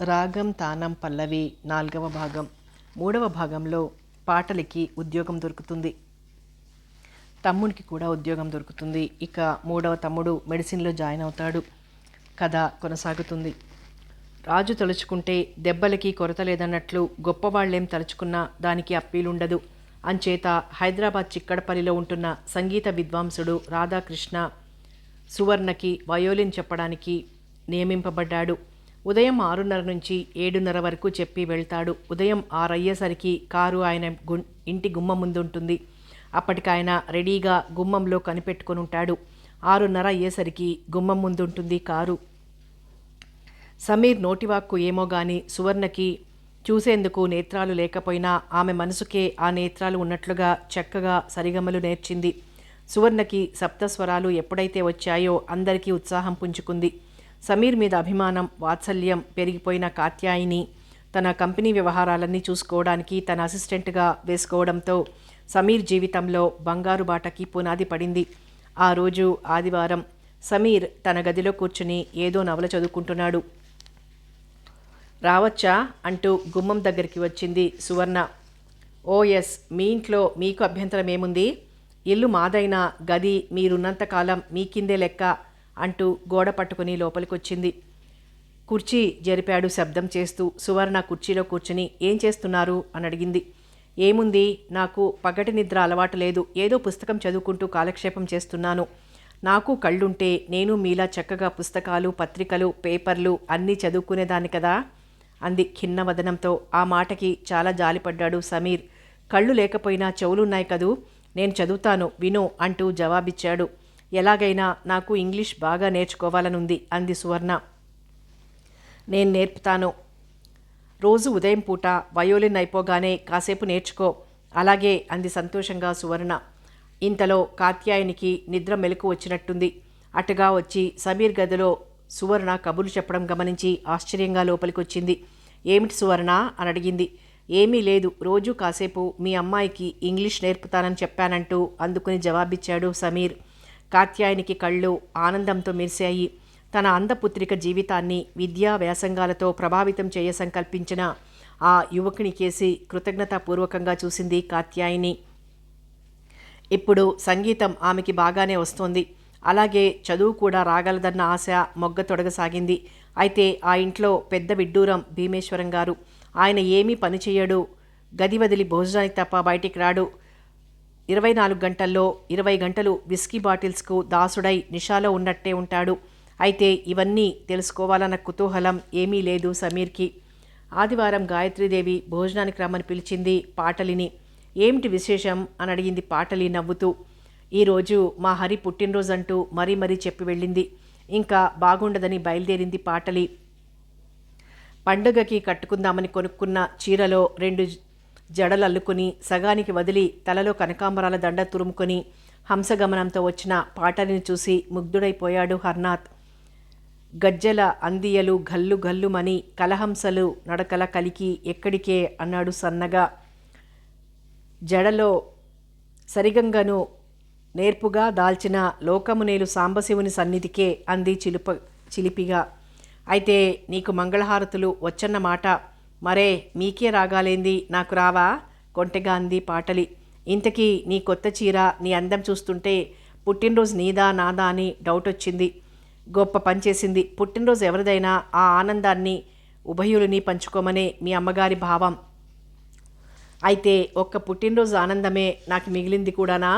రాగం తానం పల్లవి 4వ భాగం. 3వ భాగంలో పాటలికి ఉద్యోగం దొరుకుతుంది, తమ్ముడికి కూడా ఉద్యోగం దొరుకుతుంది. ఇక 3వ తమ్ముడు మెడిసిన్లో జాయిన్ అవుతాడు. కథ కొనసాగుతుంది. రాజు తలుచుకుంటే దెబ్బలకి కొరత లేదన్నట్లు గొప్పవాళ్లేం తలుచుకున్నా దానికి అప్పీలుండదు. అంచేత హైదరాబాద్ చిక్కడపల్లిలో ఉంటున్న సంగీత విద్వాంసుడు రాధాకృష్ణ సువర్ణకి వయోలిన్ చెప్పడానికి నియమింపబడ్డాడు. ఉదయం 6:30 నుంచి 7:30 వరకు చెప్పి వెళ్తాడు. ఉదయం 6 అయ్యేసరికి కారు ఆయన ఇంటి గుమ్మం ముందుంటుంది. అప్పటికాయన రెడీగా గుమ్మంలో కనిపెట్టుకుని ఉంటాడు. 6:30 అయ్యేసరికి గుమ్మం ముందుంటుంది కారు. సమీర్ నోటివాక్కు ఏమో గాని సువర్ణకి చూసేందుకు నేత్రాలు లేకపోయినా ఆమె మనసుకే ఆ నేత్రాలు ఉన్నట్లుగా చక్కగా సరిగమలు నేర్చింది. సువర్ణకి సప్తస్వరాలు ఎప్పుడైతే వచ్చాయో అందరికీ ఉత్సాహం పుంజుకుంది. సమీర్ మీద అభిమానం, వాత్సల్యం పెరిగిపోయిన కాత్యాయిని తన కంపెనీ వ్యవహారాలన్నీ చూసుకోవడానికి తన అసిస్టెంట్గా వేసుకోవడంతో సమీర్ జీవితంలో బంగారు బాటకి పునాది పడింది. ఆ రోజు ఆదివారం. సమీర్ తన గదిలో కూర్చుని ఏదో నవల చదువుకుంటున్నాడు. రావచ్చా అంటూ గుమ్మం దగ్గరికి వచ్చింది సువర్ణ. ఓ ఎస్, మీ ఇంట్లో మీకు అభ్యంతరం ఏముంది? ఇల్లు మాదైనా గది మీరున్నంతకాలం మీ కిందే లెక్క అంటూ గోడ పట్టుకుని లోపలికొచ్చింది. కుర్చీ జరిపాడు శబ్దం చేస్తూ. సువర్ణ కుర్చీలో కూర్చుని ఏం చేస్తున్నారు అని అడిగింది. ఏముంది, నాకు పగటి నిద్ర అలవాటు లేదు, ఏదో పుస్తకం చదువుకుంటూ కాలక్షేపం చేస్తున్నాను. నాకు కళ్ళుంటే నేను మీలా చక్కగా పుస్తకాలు, పత్రికలు, పేపర్లు అన్నీ చదువుకునేదాన్ని కదా అంది ఖిన్నవదనంతో. ఆ మాటకి చాలా జాలిపడ్డాడు సమీర్. కళ్ళు లేకపోయినా చెవులున్నాయి కదూ, నేను చదువుతాను విను అంటూ జవాబిచ్చాడు. ఎలాగైనా నాకు ఇంగ్లీష్ బాగా నేర్చుకోవాలనుంది అంది సువర్ణ. నేను నేర్పుతాను. రోజు ఉదయం పూట వయోలిన్ అయిపోగానే కాసేపు నేర్చుకో. అలాగే అంది సంతోషంగా సువర్ణ. ఇంతలో కాత్యాయనికి నిద్ర మెలకు వచ్చినట్టుంది. అటుగా వచ్చి సమీర్ గదిలో సువర్ణ కబుర్లు చెప్పడం గమనించి ఆశ్చర్యంగా లోపలికొచ్చింది. ఏమిటి సువర్ణ అని అడిగింది. ఏమీ లేదు, రోజు కాసేపు మీ అమ్మాయికి ఇంగ్లీష్ నేర్పుతానని చెప్పానంటూ అందుకుని జవాబిచ్చాడు సమీర్. కాత్యాయనికి కళ్ళు ఆనందంతో మెరిశాయి. తన అందపుత్రిక జీవితాన్ని విద్యా వ్యాసంగాలతో ప్రభావితం చేయ సంకల్పించిన ఆ యువకుని కేసి కృతజ్ఞతాపూర్వకంగా చూసింది కాత్యాయిని. ఇప్పుడు సంగీతం ఆమెకి బాగానే వస్తోంది. అలాగే చదువు కూడా రాగలదన్న ఆశ మొగ్గ తొడగసాగింది. అయితే ఆ ఇంట్లో పెద్ద విడ్డూరం భీమేశ్వరం గారు. ఆయన ఏమీ పని చేయడు, గది వదిలి భోజనానికి తప్ప బయటికి రాడు. 24 గంటల్లో 20 గంటలు విస్కీ బాటిల్స్కు దాసుడై నిషాలో ఉన్నట్టే ఉంటాడు. అయితే ఇవన్నీ తెలుసుకోవాలన్న కుతూహలం ఏమీ లేదు సమీర్కి. ఆదివారం గాయత్రీదేవి భోజనానికి రమ్మని పిలిచింది పాటలిని. ఏమిటి విశేషం అని అడిగింది పాటలి నవ్వుతూ. ఈరోజు మా హరి పుట్టినరోజు అంటూ మరీ చెప్పి వెళ్ళింది. ఇంకా బాగుండదని బయలుదేరింది పాటలి. పండుగకి కట్టుకుందామని కొనుక్కున్న చీరలో 2 జడలు అల్లుకుని సగానికి వదిలి తలలో కనకాంబరాల దండ తురుముకొని హంసగమనంతో వచ్చిన పాటలిని చూసి ముగ్ధుడైపోయాడు హర్నాథ్. గజ్జల అందియలు గల్లు గల్లుమని కలహంసలు నడకల కలికి ఎక్కడికే అన్నాడు సన్నగా. జడలో సరిగంగను నేర్పుగా దాల్చిన లోకమునేలు సాంబశివుని సన్నిధికే అంది చిలిపిగా. అయితే నీకు మంగళహారతులు వచ్చన్నమాట. మరే మీకే రాగాలేంది, నాకు రావా కొంటెగా అంది పాటలి. ఇంతకీ నీ కొత్త చీర, నీ అందం చూస్తుంటే పుట్టినరోజు నీదా నాదా అని డౌట్ వచ్చింది. గొప్ప పనిచేసింది. పుట్టినరోజు ఎవరిదైనా ఆ ఆనందాన్ని ఉభయులని పంచుకోమనే మీ అమ్మగారి భావం. అయితే ఒక్క పుట్టినరోజు ఆనందమే నాకు మిగిలింది కూడానా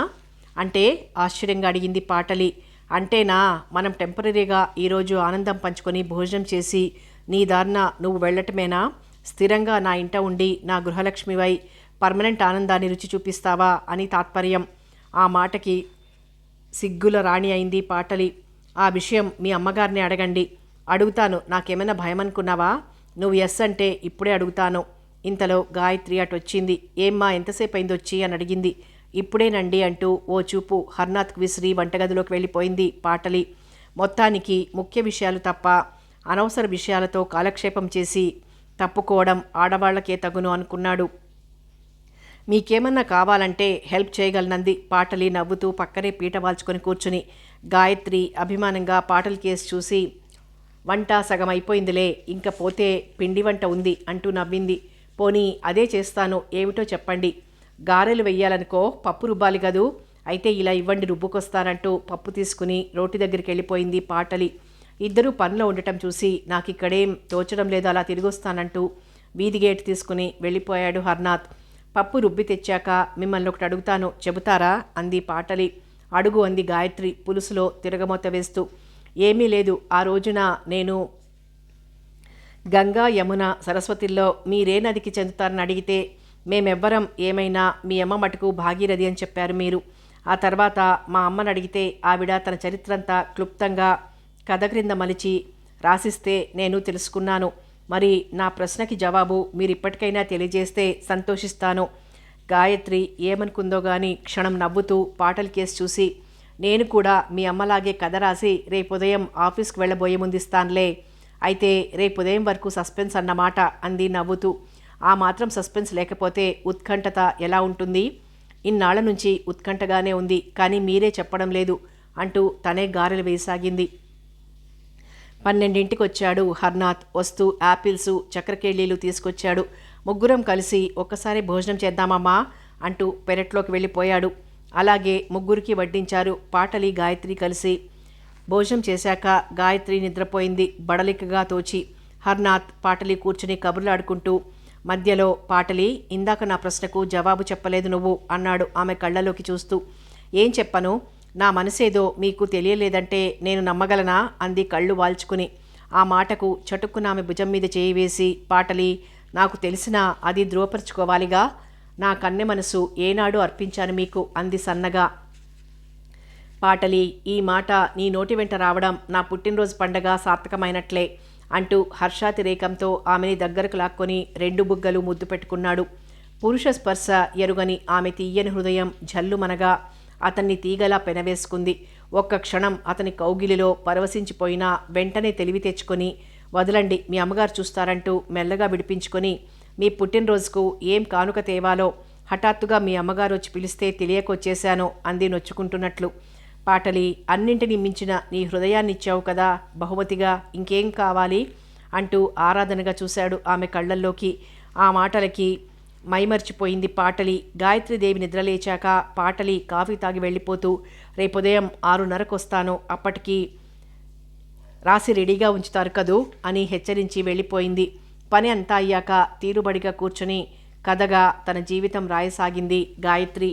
అంటే ఆశ్చర్యంగా అడిగింది పాటలి. అంటేనా, మనం టెంపరీగా ఈరోజు ఆనందం పంచుకొని భోజనం చేసి నీ దారిన నువ్వు వెళ్ళటమేనా? స్థిరంగా నా ఇంట ఉండి నా గృహలక్ష్మివై పర్మనెంట్ ఆనందాన్ని రుచి చూపిస్తావా అని తాత్పర్యం. ఆ మాటకి సిగ్గుల రాణి అయింది పాటలి. ఆ విషయం మీ అమ్మగారిని అడగండి. అడుగుతాను, నాకేమైనా భయం అనుకున్నావా? నువ్వు ఎస్ అంటే ఇప్పుడే అడుగుతాను. ఇంతలో గాయత్రి అటొచ్చింది. ఏమ్మా, ఎంతసేపు అయింది వచ్చి అని అడిగింది. ఇప్పుడేనండి అంటూ ఓ చూపు హర్నాథ్కు విసిరి వంటగదిలోకి వెళ్ళిపోయింది పాటలి. మొత్తానికి ముఖ్య విషయాలు తప్ప అనవసర విషయాలతో కాలక్షేపం చేసి తప్పుకోవడం ఆడవాళ్లకే తగును అనుకున్నాడు. మీకేమన్నా కావాలంటే హెల్ప్ చేయగలనంది పాటలి నవ్వుతూ పక్కనే పీట వాల్చుకొని కూర్చుని. గాయత్రి అభిమానంగా పాటల కేసు చూసి వంట సగం అయిపోయిందిలే, ఇంక పోతే పిండి వంట ఉంది అంటూ నవ్వింది. పోనీ అదే చేస్తాను, ఏమిటో చెప్పండి. గారెలు వెయ్యాలనుకో, పప్పు రుబ్బాలి కదూ, అయితే ఇలా ఇవ్వండి రుబ్బుకొస్తానంటూ పప్పు తీసుకుని రోటి దగ్గరికి వెళ్ళిపోయింది పాటలి. ఇద్దరూ పనిలో ఉండటం చూసి నాకిక్కడేం తోచడం లేదు, అలా తిరిగొస్తానంటూ వీధి గేటు తీసుకుని వెళ్ళిపోయాడు హర్నాథ్. పప్పు రుబ్బి తెచ్చాక మిమ్మల్ని ఒకటి అడుగుతాను, చెబుతారా అంది పాటలి. అడుగు అంది గాయత్రి పులుసులో తిరగమొత్త వేస్తూ. ఏమీ లేదు, ఆ రోజున నేను గంగా యమున సరస్వతిల్లో మీరే నదికి చెందుతారని అడిగితే మేమెవ్వరం ఏమైనా మీ అమ్మ మటుకు భాగీరథి అని చెప్పారు మీరు. ఆ తర్వాత మా అమ్మని అడిగితే ఆవిడ తన చరిత్రంతా క్లుప్తంగా కథ క్రింద మలిచి రాసిస్తే నేను తెలుసుకున్నాను. మరి నా ప్రశ్నకి జవాబు మీరు ఇప్పటికైనా తెలియజేస్తే సంతోషిస్తాను. గాయత్రి ఏమనుకుందో గాని క్షణం నవ్వుతూ పాటల కేసు చూసి, నేను కూడా మీ అమ్మలాగే కథ రాసి రేపు ఉదయం ఆఫీస్కి వెళ్ళబోయే ముందిస్తానులే. అయితే రేపు ఉదయం వరకు సస్పెన్స్ అన్నమాట అంది నవ్వుతూ. ఆ మాత్రం సస్పెన్స్ లేకపోతే ఉత్కంఠత ఎలా ఉంటుంది? ఇన్నాళ్ల నుంచి ఉత్కంఠగానే ఉంది, కానీ మీరే చెప్పడం లేదు అంటూ తనే గారెలు వేసాగింది. 12ంటికి వచ్చాడు హర్నాథ్. వస్తూ యాపిల్సు చక్కెరకేళీలు తీసుకొచ్చాడు. ముగ్గురం కలిసి ఒక్కసారి భోజనం చేద్దామమ్మా అంటూ పెరట్లోకి వెళ్ళిపోయాడు. అలాగే ముగ్గురికి వడ్డించారు పాటలి గాయత్రి కలిసి. భోజనం చేశాక గాయత్రి నిద్రపోయింది బడలికగా తోచి. హర్నాథ్ పాటలి కూర్చుని కబుర్లాడుకుంటూ, మధ్యలో పాటలి, ఇందాక నా ప్రశ్నకు జవాబు చెప్పలేదు నువ్వు అన్నాడు ఆమె కళ్ళలోకి చూస్తూ. ఏం చెప్పను? నా మనసేదో మీకు తెలియలేదంటే నేను నమ్మగలనా అంది కళ్ళు వాల్చుకుని. ఆ మాటకు చటుక్కున ఆమె భుజం మీద చేయి వేసి, పాటలి, నాకు తెలిసినా అది ధృవపరుచుకోవాలిగా. నా కన్నె మనసు ఏనాడు అర్పించాను మీకు అంది సన్నగా. పాటలి, ఈ మాట నీ నోటి వెంట రావడం నా పుట్టినరోజు పండగ సార్థకమైనట్లే అంటూ హర్షాతిరేకంతో ఆమెని దగ్గరకు లాక్కొని 2 బుగ్గలు ముద్దు పెట్టుకున్నాడు. పురుష స్పర్శ ఎరుగని ఆమె తీయని హృదయం జల్లుమనగా అతన్ని తీగలా పెనవేసుకుంది. ఒక్క క్షణం అతని కౌగిలిలో పరవశించిపోయినా వెంటనే తెలివి తెచ్చుకొని, వదలండి మీ అమ్మగారు చూస్తారంటూ మెల్లగా విడిపించుకొని, మీ పుట్టినరోజుకు ఏం కానుక తేవాలో హఠాత్తుగా మీ అమ్మగారు వచ్చి పిలిస్తే తెలియకొచ్చేశాను అంది నొచ్చుకుంటున్నట్లు. పాటలి, అన్నింటినీ మించిన నీ హృదయాన్నిచ్చావు కదా బహుమతిగా, ఇంకేం కావాలి అంటూ ఆరాధనగా చూశాడు ఆమె కళ్ళల్లోకి. ఆ మాటలకి మైమర్చిపోయింది పాటలి. గాయత్రీదేవి నిద్రలేచాక పాటలి కాఫీ తాగి వెళ్ళిపోతూ, రేపుదయం 6:30కు వస్తాను, అప్పటికి రాసి రెడీగా ఉంచుతారు కదూ అని హెచ్చరించి వెళ్ళిపోయింది. పని అంతా అయ్యాక తీరుబడిగా కూర్చుని కథగా తన జీవితం రాయసాగింది గాయత్రి.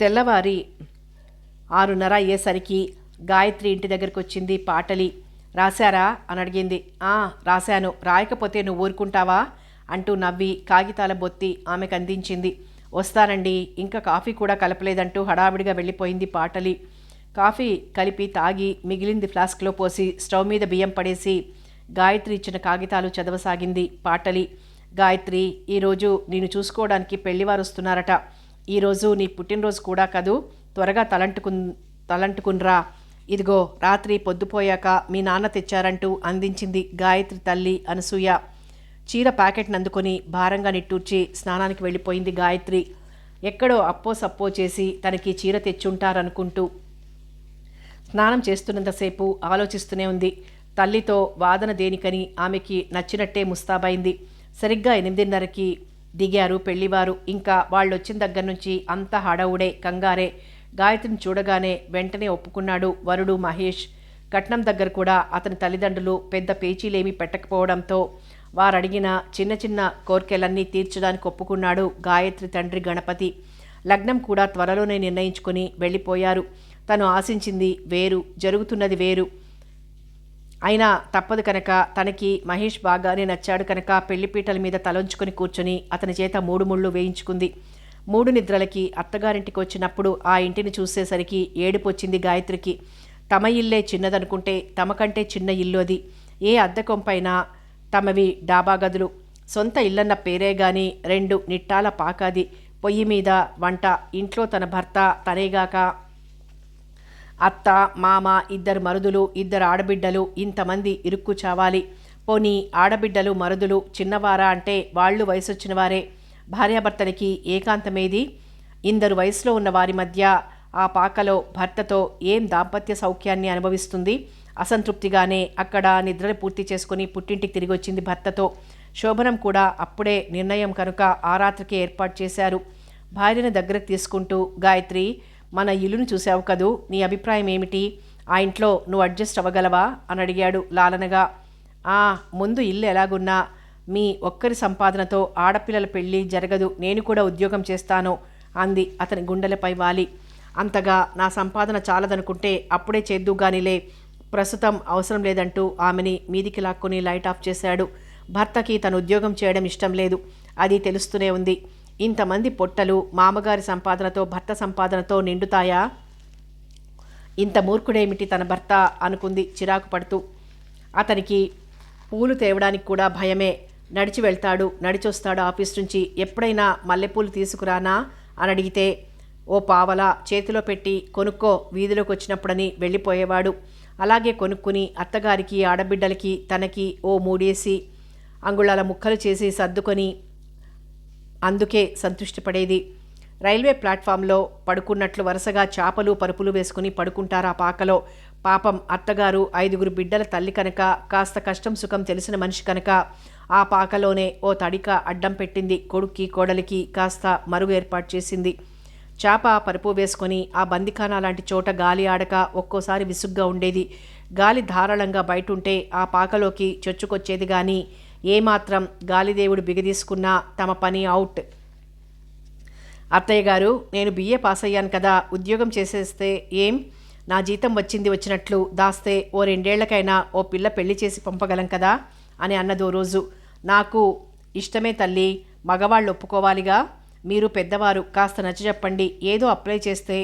తెల్లవారి 6:30 అయ్యేసరికి గాయత్రి ఇంటి దగ్గరికి వచ్చింది పాటలి. రాశారా అని అడిగింది. రాశాను, రాయకపోతే నువ్వు ఊరుకుంటావా అంటూ నవ్వి కాగితాల బొత్తి ఆమెకు అందించింది. వస్తానండి, ఇంకా కాఫీ కూడా కలపలేదంటూ హడావిడిగా వెళ్ళిపోయింది పాటలి. కాఫీ కలిపి తాగి మిగిలింది ఫ్లాస్క్లో పోసి స్టవ్ మీద బియ్యం పడేసి గాయత్రి ఇచ్చిన కాగితాలు చదవసాగింది పాటలి. గాయత్రి, ఈరోజు నేను చూసుకోవడానికి పెళ్లివారు వస్తున్నారట. ఈరోజు నీ పుట్టినరోజు కూడా కదూ, త్వరగా తలంటుకున్రా. ఇదిగో రాత్రి పొద్దుపోయాక మీ నాన్న తెచ్చారంటూ అందించింది గాయత్రి తల్లి అనసూయ. చీర ప్యాకెట్ని అందుకొని భారంగా నిట్టూర్చి స్నానానికి వెళ్ళిపోయింది గాయత్రి. ఎక్కడో అప్పో సప్పో చేసి తనకి చీర తెచ్చుంటారనుకుంటూ స్నానం చేస్తున్నంతసేపు ఆలోచిస్తూనే ఉంది. తల్లితో వాదన దేనికని ఆమెకి నచ్చినట్టే ముస్తాబైంది. సరిగ్గా 8:30కి దిగారు పెళ్లివారు. ఇంకా వాళ్ళొచ్చిన దగ్గర నుంచి అంతా హడావుడే, కంగారే. గాయత్రిని చూడగానే వెంటనే ఒప్పుకున్నాడు వరుడు మహేష్. కట్నం దగ్గర కూడా అతని తల్లిదండ్రులు పెద్ద పేచీలేమీ పెట్టకపోవడంతో వారడిగిన చిన్న చిన్న కోర్కెలన్నీ తీర్చడానికి ఒప్పుకున్నాడు గాయత్రి తండ్రి గణపతి. లగ్నం కూడా త్వరలోనే నిర్ణయించుకుని వెళ్ళిపోయారు. తను ఆశించింది వేరు, జరుగుతున్నది వేరు. అయినా తప్పదు కనుక, తనకి మహేష్ బాగానే నచ్చాడు కనుక పెళ్లిపీటల మీద తలంచుకొని కూర్చొని అతని చేత 3 ముళ్ళు వేయించుకుంది. 3 నిద్రలకి అత్తగారింటికి వచ్చినప్పుడు ఆ ఇంటిని చూసేసరికి ఏడుపొచ్చింది గాయత్రికి. తమ ఇల్లే చిన్నదనుకుంటే తమకంటే చిన్న ఇల్లు అది. ఏ అద్దె కొంపైనా తమవి డాబా గదులు. సొంత ఇల్లన్న పేరే గాని 2 నిట్టాల పాకాది. పొయ్యి మీద వంట. ఇంట్లో తన భర్త, తనేగాక అత్త, మామ, 2 మరుదులు, 2 ఆడబిడ్డలు, ఇంతమంది ఇరుక్కు చావాలి. పోనీ ఆడబిడ్డలు మరుదులు చిన్నవారా అంటే వాళ్ళు వయసొచ్చిన వారే. భార్యాభర్తలకి ఏకాంతమేది? ఇందరు వయసులో ఉన్న వారి మధ్య ఆ పాకలో భర్తతో ఏం దాంపత్య సౌఖ్యాన్ని అనుభవిస్తుంది? అసంతృప్తిగానే అక్కడ నిద్రలు పూర్తి చేసుకుని పుట్టింటికి తిరిగి వచ్చింది భర్తతో. శోభనం కూడా అప్పుడే నిర్ణయం కనుక ఆ రాత్రికి ఏర్పాటు చేశారు. భార్యను దగ్గరకు తీసుకుంటూ, గాయత్రి, మన ఇల్లును చూసావు కదూ, నీ అభిప్రాయం ఏమిటి? ఆ ఇంట్లో నువ్వు అడ్జస్ట్ అవ్వగలవా అని అడిగాడు లాలనగా. ముందు ఇల్లు ఎలాగున్నా మీ ఒక్కరి సంపాదనతో ఆడపిల్లల పెళ్ళి జరగదు, నేను కూడా ఉద్యోగం చేస్తాను అంది అతని గుండెలపై వాలి. అంతగా నా సంపాదన చాలదనుకుంటే అప్పుడే చేద్దుగానిలే, ప్రస్తుతం అవసరం లేదంటూ ఆమెని మీదికి లాక్కొని లైట్ ఆఫ్ చేశాడు. భర్తకి తను ఉద్యోగం చేయడం ఇష్టం లేదు, అది తెలుస్తూనే ఉంది. ఇంతమంది పొట్టలు మామగారి సంపాదనతో భర్త సంపాదనతో నిండుతాయా? ఇంత మూర్ఖుడేమిటి తన భర్త అనుకుంది చిరాకు పడుతూ. అతనికి పూలు తేవడానికి కూడా భయమే. నడిచి వెళ్తాడు, నడిచొస్తాడు ఆఫీస్ నుంచి. ఎప్పుడైనా మల్లెపూలు తీసుకురానా అని అడిగితే ఓ పావలా చేతిలో పెట్టి కొనుక్కో వీధిలోకి వచ్చినప్పుడని వెళ్ళిపోయేవాడు. అలాగే కొనుక్కుని అత్తగారికి, ఆడబిడ్డలకి, తనకి ఓ 3 అంగుళాల ముక్కలు చేసి సర్దుకొని అందుకే సంతృష్టిపడేది. రైల్వే ప్లాట్ఫామ్లో పడుకున్నట్లు వరుసగా చాపలు పరుపులు వేసుకుని పడుకుంటారు ఆ పాకలో. పాపం అత్తగారు 5 బిడ్డల తల్లి కనుక, కాస్త కష్టం సుఖం తెలిసిన మనిషి కనుక ఆ పాకలోనే ఓ తడిక అడ్డం పెట్టింది. కొడుక్కి కోడలికి కాస్త మరుగు ఏర్పాటు చేసింది. చాప పరుపు వేసుకొని ఆ బందిఖానా లాంటి చోట గాలి ఆడక ఒక్కోసారి విసుగ్గా ఉండేది. గాలి ధారాళంగా బయటుంటే ఆ పాకలోకి చొచ్చుకొచ్చేది కానీ ఏమాత్రం గాలిదేవుడు బిగదీసుకున్నా తమ పని అవుట్. అత్తయ్య గారు, నేను BA పాస్ అయ్యాను కదా, ఉద్యోగం చేసేస్తే ఏం? నా జీతం వచ్చినట్లు దాస్తే ఓ 2 ఏళ్లకైనా ఓ పిల్ల పెళ్లి చేసి పంపగలం కదా అని అన్నదో రోజు. నాకు ఇష్టమే తల్లి, మగవాళ్ళు ఒప్పుకోవాలిగా. మీరు పెద్దవారు, కాస్త నచ్చజెప్పండి. ఏదో అప్లై చేస్తే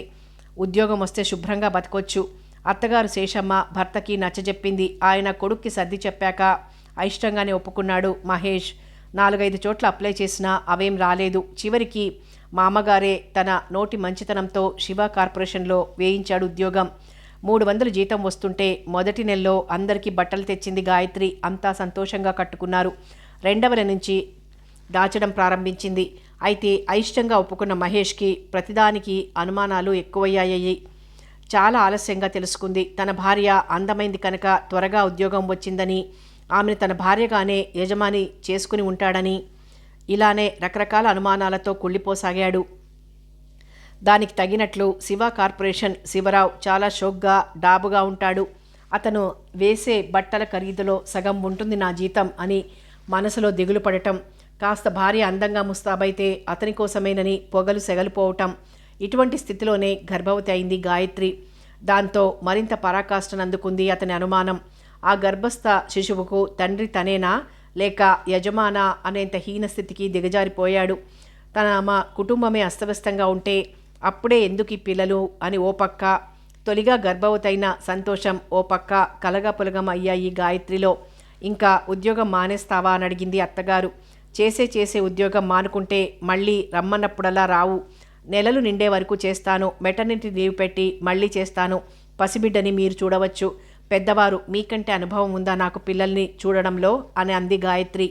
ఉద్యోగం వస్తే శుభ్రంగా బతకొచ్చు. అత్తగారు శేషమ్మ భర్తకి నచ్చజెప్పింది. ఆయన కొడుక్కి సర్ది చెప్పాక అయిష్టంగానే ఒప్పుకున్నాడు మహేష్. 4-5 చోట్ల అప్లై చేసినా అవేం రాలేదు. చివరికి మామగారే తన నోటి మంచితనంతో శివ కార్పొరేషన్లో వేయించాడు ఉద్యోగం. 300 జీతం వస్తుంటే మొదటి నెలలో అందరికీ బట్టలు తెచ్చింది గాయత్రి. అంతా సంతోషంగా కట్టుకున్నారు. 2వ నెల నుంచి దాచడం ప్రారంభించింది. అయితే అయిష్టంగా ఒప్పుకున్న మహేష్కి ప్రతిదానికి అనుమానాలు ఎక్కువయ్యాయి. చాలా ఆలస్యంగా తెలుసుకుంది. తన భార్య అందమైంది కనుక త్వరగా ఉద్యోగం వచ్చిందని, ఆమెను తన భార్యగానే యజమాని చేసుకుని ఉంటాడని, ఇలానే రకరకాల అనుమానాలతో కుళ్ళిపోసాగాడు. దానికి తగినట్లు శివ కార్పొరేషన్ శివరావు చాలా షోక్గా డాబుగా ఉంటాడు. అతను వేసే బట్టల ఖరీదులో సగం ఉంటుంది నా జీతం అని మనసులో దిగులు పడటం, కాస్త భార్య అందంగా ముస్తాబైతే అతని కోసమేనని పొగలు సెగలిపోవటం, ఇటువంటి స్థితిలోనే గర్భవతి అయింది గాయత్రి. దాంతో మరింత పరాకాష్ఠనందుకుంది అతని అనుమానం. ఆ గర్భస్థ శిశువుకు తండ్రి తనేనా లేక యజమానా అనేంత హీనస్థితికి దిగజారిపోయాడు. తమ కుటుంబమే అస్తవ్యస్తంగా ఉంటే అప్పుడే ఎందుకు ఈ పిల్లలు అని ఓ పక్క, తొలిగా గర్భవతైన సంతోషం ఓ పక్క కలగపులగం అయ్యాయి గాయత్రిలో. ఇంకా ఉద్యోగం మానేస్తావా అని అడిగింది అత్తగారు. చేసే ఉద్యోగం మానుకుంటే మళ్ళీ రమ్మన్నప్పుడల్లా రావు. నెలలు నిండే వరకు చేస్తాను, మెటర్నిటీ లీవ్ పెట్టి మళ్ళీ చేస్తాను. పసిబిడ్డని మీరు చూడవచ్చు. పెద్దవారు, మీకంటే అనుభవం ఉందా నాకు పిల్లల్ని చూడడంలో అని అంది గాయత్రి.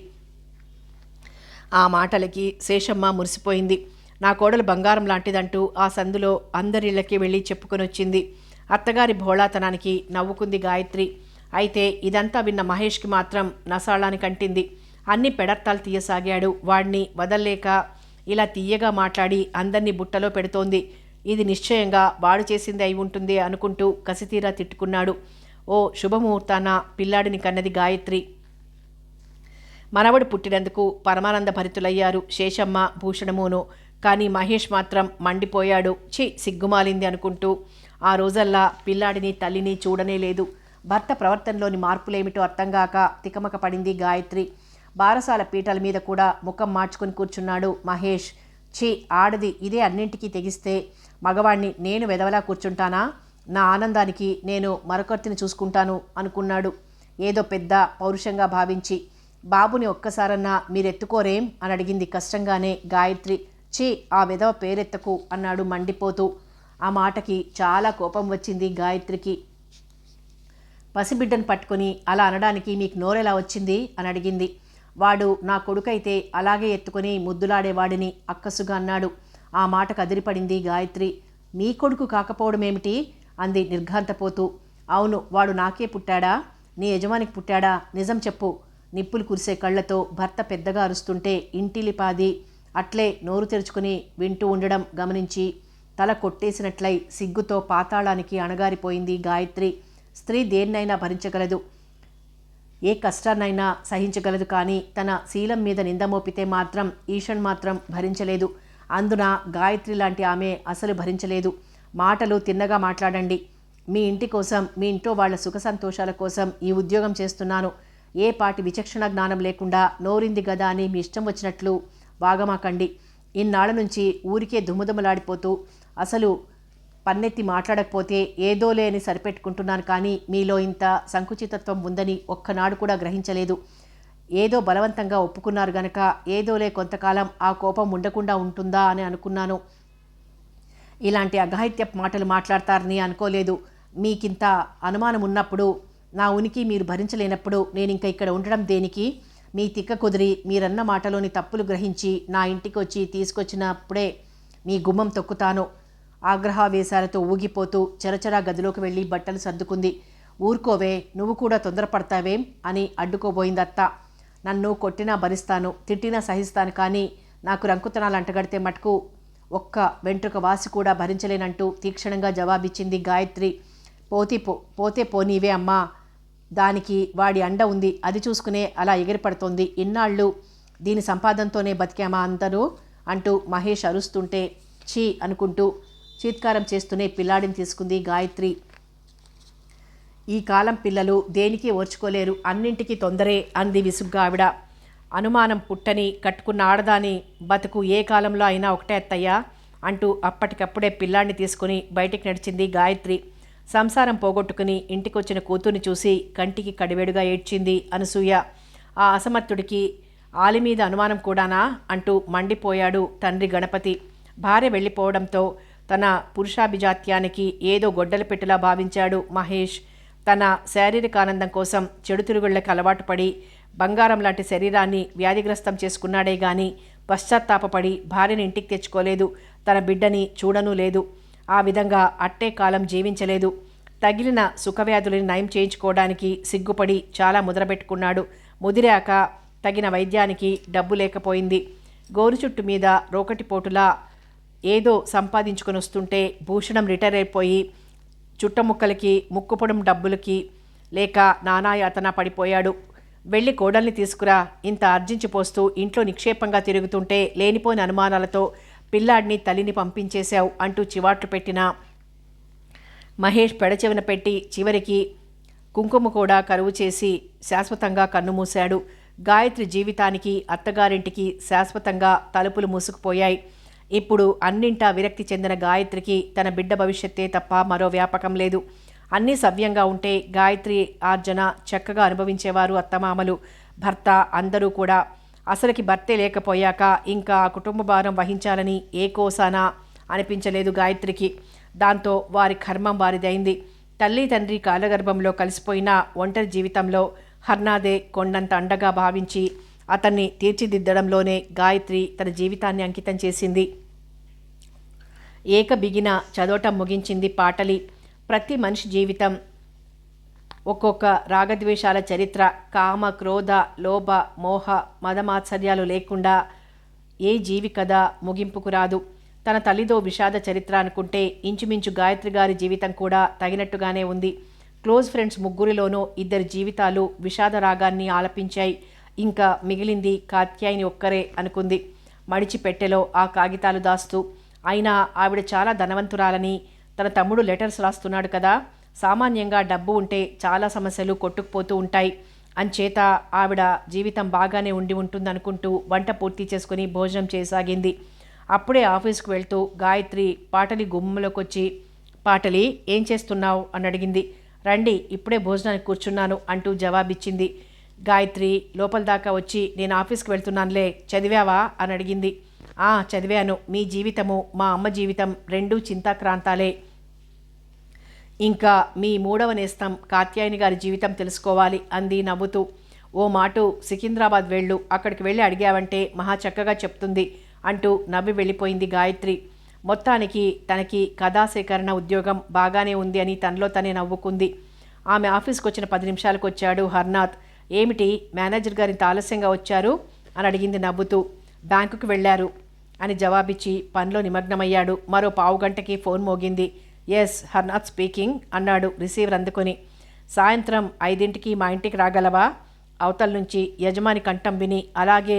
ఆ మాటలకి శేషమ్మ మురిసిపోయింది. నా కోడలు బంగారం లాంటిదంటూ ఆ సందులో అందరిళ్ళకి వెళ్ళి చెప్పుకొని వచ్చింది. అత్తగారి భోళాతనానికి నవ్వుకుంది గాయత్రి. అయితే ఇదంతా విన్న మహేష్కి మాత్రం నసాళానికి అంటింది. అన్ని పెడర్తాలు తీయసాగాడు. వాడిని వదల్లేక ఇలా తీయగా మాట్లాడి అందరినీ బుట్టలో పెడుతోంది. ఇది నిశ్చయంగా వాడు చేసింది అయి ఉంటుంది అనుకుంటూ కసితీరా తిట్టుకున్నాడు. ఓ శుభముహూర్తాన పిల్లాడిని కన్నది గాయత్రి. మనవడు పుట్టినందుకు పరమానంద భరితులయ్యారు శేషమ్మ, భూషణమును. కానీ మహేష్ మాత్రం మండిపోయాడు. సిగ్గుమాలింది అనుకుంటూ. ఆ రోజల్లా పిల్లాడిని తల్లిని చూడనే లేదు. భర్త ప్రవర్తనలోని మార్పులేమిటో అర్థంగాక తికమక పడింది గాయత్రి. బారసాల పీటల మీద కూడా ముఖం మార్చుకొని కూర్చున్నాడు మహేష్. ఆడది ఇదే అన్నింటికీ తెగిస్తే మగవాణ్ణి నేను వెదవలా కూర్చుంటానా? నా ఆనందానికి నేను మరొకరిని చూసుకుంటాను అనుకున్నాడు ఏదో పెద్ద పౌరుషంగా భావించి. బాబుని ఒక్కసారన్నా మీరెత్తుకోరేం అని అడిగింది కష్టంగానే గాయత్రి. ఆ వెధవ పేరెత్తకు అన్నాడు మండిపోతూ. ఆ మాటకి చాలా కోపం వచ్చింది గాయత్రికి. పసిబిడ్డను పట్టుకుని అలా అనడానికి మీకు నోరెలా వచ్చింది అని అడిగింది. వాడు నా కొడుకైతే అలాగే ఎత్తుకొని ముద్దులాడేవాడిని అక్కసుగా అన్నాడు. ఆ మాట కదిరిపడింది గాయత్రి. మీ కొడుకు కాకపోవడమేమిటి అంది నిర్ఘాంతపోతూ. అవును, వాడు నాకే పుట్టాడా, నీ యజమానికి పుట్టాడా, నిజం చెప్పు. నిప్పులు కురిసే కళ్ళతో భర్త పెద్దగా అరుస్తుంటే ఇంటిలిపాది అట్లే నోరు తెరుచుకుని వింటూ ఉండడం గమనించి తల కొట్టేసినట్లై సిగ్గుతో పాతాళానికి అణగారిపోయింది గాయత్రి. స్త్రీ దేన్నైనా భరించగలదు, ఏ కష్టాన్నైనా సహించగలదు, కానీ తన శీలం మీద నింద మోపితే మాత్రం ఈషన్ మాత్రం భరించలేదు. అందున గాయత్రి లాంటి ఆమె అసలు భరించలేదు. మాటలు తిన్నగా మాట్లాడండి. మీ ఇంటి కోసం, మీ ఇంట్లో వాళ్ళ సుఖ సంతోషాల కోసం ఈ ఉద్యోగం చేస్తున్నాను. ఏ పాటి విచక్షణ జ్ఞానం లేకుండా నోరింది గదా అని మీ ఇష్టం వచ్చినట్లు వాగమాకండి. ఇన్నాళ్ల నుంచి ఊరికే దుమ్ముదుమ్మలాడిపోతూ అసలు పన్నెత్తి మాట్లాడకపోతే ఏదోలే అని సరిపెట్టుకుంటున్నాను, కానీ మీలో ఇంత సంకుచితత్వం ఉందని ఒక్కనాడు కూడా గ్రహించలేదు. ఏదో బలవంతంగా ఒప్పుకున్నారు గనక ఏదోలే కొంతకాలం ఆ కోపం ఉండకుండా ఉంటుందా అని అనుకున్నాను. ఇలాంటి అఘాయిత్యపు మాటలు మాట్లాడతారని అనుకోలేదు. మీకింత అనుమానం ఉన్నప్పుడు, నా ఉనికి మీరు భరించలేనప్పుడు నేను ఇంకా ఇక్కడ ఉండడం దేనికి? మీ తిక్క కుదిరి మీరన్న మాటలోని తప్పులు గ్రహించి నా ఇంటికి వచ్చి తీసుకొచ్చినప్పుడే మీ గుమ్మం తొక్కుతాను. ఆగ్రహావేశాలతో ఊగిపోతూ చరచరా గదిలోకి వెళ్ళి బట్టలు సర్దుకుంది. ఊరుకోవే, నువ్వు కూడా తొందరపడతావేం అని అడ్డుకోబోయింది అత్త. నన్ను కొట్టినా భరిస్తాను, తిట్టినా సహిస్తాను, కానీ నాకు రంకుతనాలు అంటగడితే మటుకు ఒక్క వెంట్రుక వాసి కూడా భరించలేనంటూ తీక్షణంగా జవాబిచ్చింది గాయత్రి. పోతే పోనీవే అమ్మా, దానికి వాడి అండ ఉంది, అది చూసుకునే అలా ఎగిరిపడుతోంది. ఇన్నాళ్ళు దీని సంపాదనతోనే బతికామా అందరూ అంటూ మహేష్ అరుస్తుంటే ఛీ అనుకుంటూ చీత్కారం చేస్తూనే పిల్లాడిని తీసుకుంది గాయత్రి. ఈ కాలం పిల్లలు దేనికి ఓర్చుకోలేరు, అన్నింటికీ తొందరే అంది విసుగ్గా ఆవిడ. అనుమానం పుట్టని కట్టుకున్న ఆడదాని బతుకు ఏ కాలంలో అయినా ఒకటే అత్తయ్యా అంటూ అప్పటికప్పుడే పిల్లాడిని తీసుకుని బయటికి నడిచింది గాయత్రి. సంసారం పోగొట్టుకుని ఇంటికొచ్చిన కూతుర్ని చూసి కంటికి కడివెడుగా ఏడ్చింది అనసూయ. ఆ అసమర్థుడికి ఆలిమీద అనుమానం కూడానా అంటూ మండిపోయాడు తండ్రి గణపతి. భార్య వెళ్ళిపోవడంతో తన పురుషాభిజాత్యానికి ఏదో గొడ్డలి పెట్టెలా భావించాడు మహేష్. తన శారీరక ఆనందం కోసం చెడు తిరుగుళ్లకు అలవాటు పడి బంగారం లాంటి శరీరాన్ని వ్యాధిగ్రస్తం చేసుకున్నాడే గాని పశ్చాత్తాపపడి భార్యని ఇంటికి తెచ్చుకోలేదు. తన బిడ్డని చూడనూ లేదు. ఆ విధంగా అట్టే కాలం జీవించలేదు. తగిలిన సుఖవ్యాధులని నయం చేయించుకోవడానికి సిగ్గుపడి చాలా ముద్రపెట్టుకున్నాడు. ముదిరాక తగిన వైద్యానికి డబ్బు లేకపోయింది. గోరు చుట్టు మీద రోకటిపోటులా ఏదో సంపాదించుకొని వస్తుంటే భూషణం రిటైర్ అయిపోయి చుట్టముక్కలకి ముక్కుపొడం డబ్బులకి లేక నానాయాతన పడిపోయాడు. వెళ్ళి కోడల్ని తీసుకురా, ఇంత ఆర్జించిపోస్తూ ఇంట్లో నిక్షేపంగా తిరుగుతుంటే లేనిపోయిన అనుమానాలతో పిల్లాడిని తల్లిని పంపించేశావు అంటూ చివాట్లు పెట్టిన మహేష్ పెడచెవిన పెట్టి చివరికి కుంకుమ కూడా కరువు చేసి శాశ్వతంగా కన్నుమూశాడు. గాయత్రి జీవితానికి అత్తగారింటికి శాశ్వతంగా తలుపులు మూసుకుపోయాయి. ఇప్పుడు అన్నింటా విరక్తి చెందిన గాయత్రికి తన బిడ్డ భవిష్యత్తే తప్ప మరో వ్యాపకం లేదు. అన్నీ సవ్యంగా ఉంటే గాయత్రి ఆర్జన చక్కగా అనుభవించేవారు అత్తమామలు, భర్త, అందరూ కూడా. అసలుకి భర్తే లేకపోయాక ఇంకా ఆ కుటుంబ భారం వహించాలని ఏ కోసానా అనిపించలేదు గాయత్రికి. దాంతో వారి కర్మం వారిదైంది. తల్లి తండ్రి కాలగర్భంలో కలిసిపోయిన ఒంటరి జీవితంలో హర్నాదే కొండంత అండగా భావించి అతన్ని తీర్చిదిద్దడంలోనే గాయత్రి తన జీవితాన్ని అంకితం చేసింది. ఏకబిగిన చదవటం ముగించింది పాటలి. ప్రతి మనిషి జీవితం ఒక్కొక్క రాగద్వేషాల చరిత్ర. కామ, క్రోధ, లోభ, మోహ, మదమాత్సర్యాలు లేకుండా ఏ జీవి కథ ముగింపుకు రాదు. తన తల్లిదో విషాద చరిత్ర అనుకుంటే ఇంచుమించు గాయత్రి గారి జీవితం కూడా తగినట్టుగానే ఉంది. క్లోజ్ ఫ్రెండ్స్ ముగ్గురిలోనూ ఇద్దరి జీవితాలు విషాద రాగాన్ని ఆలపించాయి. ఇంకా మిగిలింది కాత్యాయిని ఒక్కరే అనుకుంది మడిచి పెట్టెలో ఆ కాగితాలు దాస్తూ. అయినా ఆవిడ చాలా ధనవంతురాలని తన తమ్ముడు లెటర్స్ రాస్తున్నాడు కదా, సామాన్యంగా డబ్బు ఉంటే చాలా సమస్యలు కొట్టుకుపోతూ ఉంటాయి. అంచేత ఆవిడ జీవితం బాగానే ఉండి ఉంటుందనుకుంటూ వంట పూర్తి చేసుకుని భోజనం చేయసాగింది. అప్పుడే ఆఫీస్కు వెళ్తూ గాయత్రి పాటలి గుమ్మంలోకి వచ్చి, పాటలి ఏం చేస్తున్నావు అని అడిగింది. రండి, ఇప్పుడే భోజనానికి కూర్చున్నాను అంటూ జవాబిచ్చింది. గాయత్రి లోపల దాకా వచ్చి, నేను ఆఫీస్కి వెళ్తున్నానులే, చదివావా అని అడిగింది. చదివాను. మీ జీవితము మా అమ్మ జీవితం రెండూ చింతాక్రాంతాలే. ఇంకా మీ మూడవ నేస్తం కాత్యాయని గారి జీవితం తెలుసుకోవాలి అంది నవ్వుతూ. ఓ మాటు సికింద్రాబాద్ వెళ్ళు, అక్కడికి వెళ్ళి అడిగావంటే మహా చక్కగా చెప్తుంది అంటూ నవ్వి వెళ్ళిపోయింది గాయత్రి. మొత్తానికి తనకి కథా సేకరణ ఉద్యోగం బాగానే ఉంది అని తనలో తనే నవ్వుకుంది. ఆమె ఆఫీస్కి వచ్చిన 10 నిమిషాలకు వచ్చాడు హర్నాథ్. ఏమిటి మేనేజర్ గారు ఇంత ఆలస్యంగా వచ్చారు అని అడిగింది నవ్వుతూ. బ్యాంకుకు వెళ్ళారు అని జవాబిచ్చి పనిలో నిమగ్నమయ్యాడు. మరో పావుగంటకి ఫోన్ మోగింది. ఎస్, హర్నాథ్ స్పీకింగ్ అన్నాడు రిసీవర్ అందుకొని. సాయంత్రం 5ంటికి మా ఇంటికి రాగలవా? అవతల నుంచి యజమాని కంఠం విని అలాగే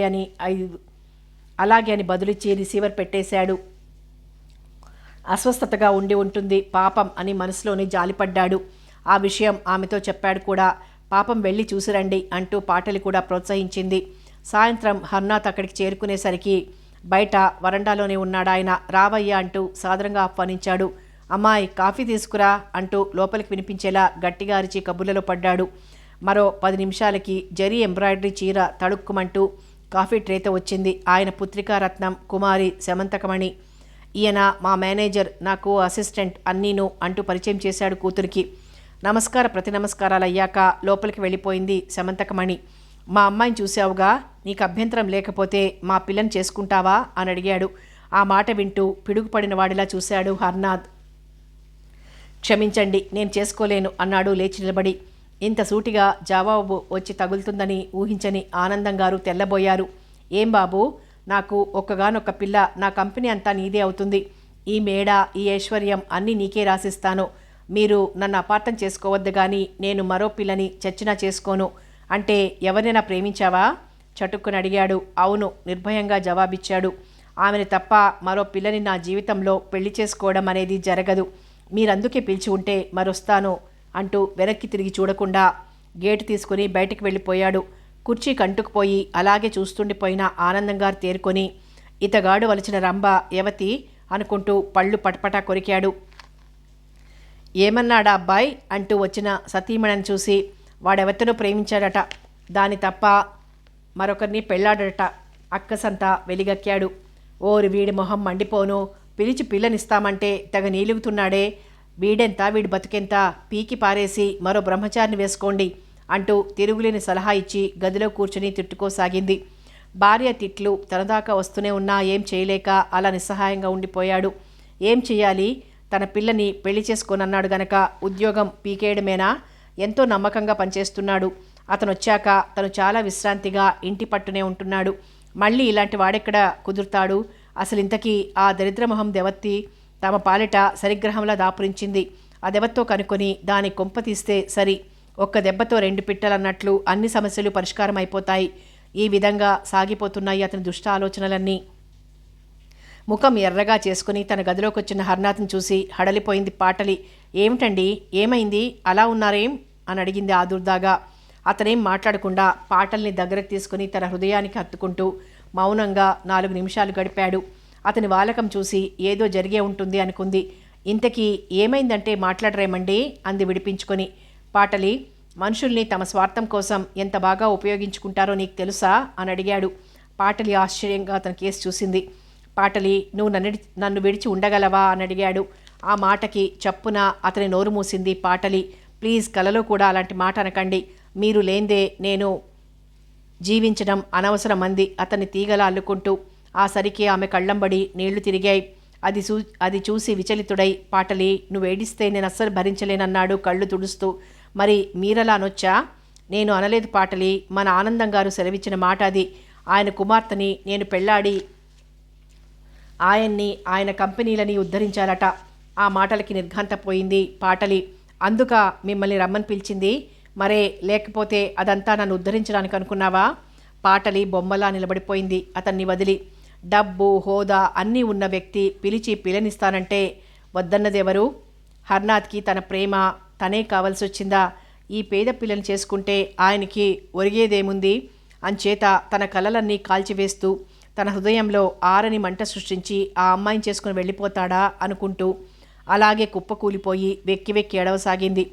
అని బదులిచ్చి రిసీవర్ పెట్టేశాడు. అస్వస్థతగా ఉండి ఉంటుంది పాపం అని మనసులోని జాలిపడ్డాడు. ఆ విషయం ఆమెతో చెప్పాడు కూడా. పాపం వెళ్ళి చూసిరండి అంటూ పాటలి కూడా ప్రోత్సహించింది. సాయంత్రం హర్నాథ్ అక్కడికి చేరుకునేసరికి బయట వరండాలోనే ఉన్నాడాయన. రావయ్యా అంటూ సాదరంగా ఆహ్వానించాడు. అమ్మాయి కాఫీ తీసుకురా అంటూ లోపలికి వినిపించేలా గట్టిగా అరిచి కబుర్లలో పడ్డాడు. మరో 10 నిమిషాలకి జరీ ఎంబ్రాయిడరీ చీర తడుక్కుమంటూ కాఫీ ట్రేతో వచ్చింది. ఆయన పుత్రికారత్నం కుమారి శమంతకమణి. ఈయన మా మేనేజర్, నాకు అసిస్టెంట్ అన్నీను అంటూ పరిచయం చేశాడు కూతురికి. ప్రతి నమస్కారాలు అయ్యాక లోపలికి వెళ్ళిపోయింది శమంతకమణి. మా అమ్మాయిని చూసావుగా, నీకు అభ్యంతరం లేకపోతే మా పిల్లని చేసుకుంటావా అని అడిగాడు. ఆ మాట వింటూ పిడుగుపడిన వాడిలా చూశాడు హర్నాథ్. క్షమించండి, నేను చేసుకోలేను అన్నాడు లేచి నిలబడి. ఇంత సూటిగా జవాబు వచ్చి తగులుతుందని ఊహించని ఆనందం గారు తెల్లబోయారు. ఏం బాబు, నాకు ఒక్కగానొక్క పిల్ల, నా కంపెనీ అంతా నీదే అవుతుంది. ఈ మేడ, ఈ ఐశ్వర్యం అన్నీ నీకే రాసిస్తాను. మీరు నన్ను అపార్థం చేసుకోవద్దు కానీ నేను మరో పిల్లని చచ్చినా చేసుకోను. అంటే ఎవరినైనా ప్రేమించావా? చటుక్కుని అడిగాడు. అవును, నిర్భయంగా జవాబిచ్చాడు. ఆమెను తప్ప మరో పిల్లని నా జీవితంలో పెళ్లి చేసుకోవడం అనేది జరగదు. మీరందుకే పిలిచి ఉంటే మరొస్తాను అంటూ వెనక్కి తిరిగి చూడకుండా గేటు తీసుకుని బయటికి వెళ్ళిపోయాడు. కుర్చీ కంటుకుపోయి అలాగే చూస్తుండిపోయిన ఆనందంగారు తేరుకొని ఇతగాడు వలిచిన రంభ యవతి అనుకుంటూ పళ్ళు పటపటా కొరికాడు. ఏమన్నాడా అబ్బాయి అంటూ వచ్చిన సతీమణిని చూసి, వాడెవతనో ప్రేమించాడట, దాని తప్ప మరొకరిని పెళ్ళాడట అక్కసంతా వెలిగక్కాడు. ఓరి వీడి మొహం మండిపోను, పిలిచి పిల్లనిస్తామంటే తెగ నీలుగుతున్నాడే, వీడెంత వీడి బతుకెంత, పీకి పారేసి మరో బ్రహ్మచారిని వేసుకోండి అంటూ తిరుగులేని సలహా ఇచ్చి గదిలో కూర్చుని తిట్టుకోసాగింది. భార్య తిట్లు తనదాకా వస్తూనే ఉన్నా ఏం చేయలేక అలా నిస్సహాయంగా ఉండిపోయాడు. ఏం చెయ్యాలి? తన పిల్లని పెళ్లి చేసుకోనన్నాడు గనక ఉద్యోగం పీకేయడమేనా? ఎంతో నమ్మకంగా పనిచేస్తున్నాడు. అతను వచ్చాక తను చాలా విశ్రాంతిగా ఇంటి పట్టునే ఉంటున్నాడు. మళ్ళీ ఇలాంటి వాడెక్కడ కుదురుతాడు? అసలు ఇంతకీ ఆ దరిద్రమొహం దెవత్తి తమ పాలిట సరిగ్రహంలా దాపురించింది. ఆ దెవత్తో కనుక్కొని దాని కొంప తీస్తే సరి. ఒక్క దెబ్బతో 2 పిట్టలన్నట్లు అన్ని సమస్యలు పరిష్కారం అయిపోతాయి. ఈ విధంగా సాగిపోతున్నాయి అతని దుష్ట ఆలోచనలన్నీ. ముఖం ఎర్రగా చేసుకుని తన గదిలోకి వచ్చిన హర్నాథ్ని చూసి హడలిపోయింది పాటలి. ఏమిటండి, ఏమైంది, అలా ఉన్నారేం అని అడిగింది ఆదుర్దాగా. అతనేం మాట్లాడకుండా పాటల్ని దగ్గరకు తీసుకుని తన హృదయానికి హత్తుకుంటూ మౌనంగా 4 నిమిషాలు గడిపాడు. అతని వాలకం చూసి ఏదో జరిగే ఉంటుంది అనుకుంది. ఇంతకీ ఏమైందంటే మాట్లాడరేమండి అంది విడిపించుకొని. పాటలి, మనుషుల్ని తమ స్వార్థం కోసం ఎంత బాగా ఉపయోగించుకుంటారో నీకు తెలుసా అని అడిగాడు. పాటలి ఆశ్చర్యంగా అతని కేసు చూసింది. పాటలి, నువ్వు నన్ను విడిచి ఉండగలవా అని అడిగాడు. ఆ మాటకి చప్పున అతని నోరు మూసింది పాటలి. ప్లీజ్, కలలో కూడా అలాంటి మాట అనకండి. మీరు లేందే నేను జీవించడం అనవసరం అంది అతన్ని తీగలా అల్లుకుంటూ. ఆ సరికి ఆమె కళ్ళంబడి నీళ్లు తిరిగాయి. అది చూసి విచలితుడై, పాటలి, నువ్వు ఏడిస్తే నేను అస్సలు భరించలేనన్నాడు కళ్ళు తుడుస్తూ. మరి మీరలా అనొచ్చా? నేను అనలేదు పాటలి, మన ఆనందం గారు సెలవిచ్చిన మాట అది. ఆయన కుమార్తెని నేను పెళ్ళాడి ఆయన్ని, ఆయన కంపెనీలని ఉద్ధరించాలట. ఆ మాటలకి నిర్ఘాంతపోయింది పాటలి. అందుక మిమ్మల్ని రమ్మని పిలిచింది? మరే, లేకపోతే అదంతా నన్ను ఉద్ధరించడానికి అనుకున్నావా? పాటలి బొమ్మలా నిలబడిపోయింది అతన్ని వదిలి. డబ్బు, హోదా అన్నీ ఉన్న వ్యక్తి పిలిచి పిల్లనిస్తానంటే వద్దన్నదెవరు? హర్నాథ్కి తన ప్రేమ తనే కావలసి వచ్చిందా? ఈ పేద పిల్లని చేసుకుంటే ఆయనకి ఒరిగేదేముంది? అంచేత తన కలలన్నీ కాల్చివేస్తూ తన హృదయంలో ఆరని మంట సృష్టించి ఆ అమ్మాయిని చేసుకుని వెళ్ళిపోతాడా అనుకుంటూ అలాగే కుప్పకూలిపోయి వెక్కి వెక్కి ఏడవసాగింది.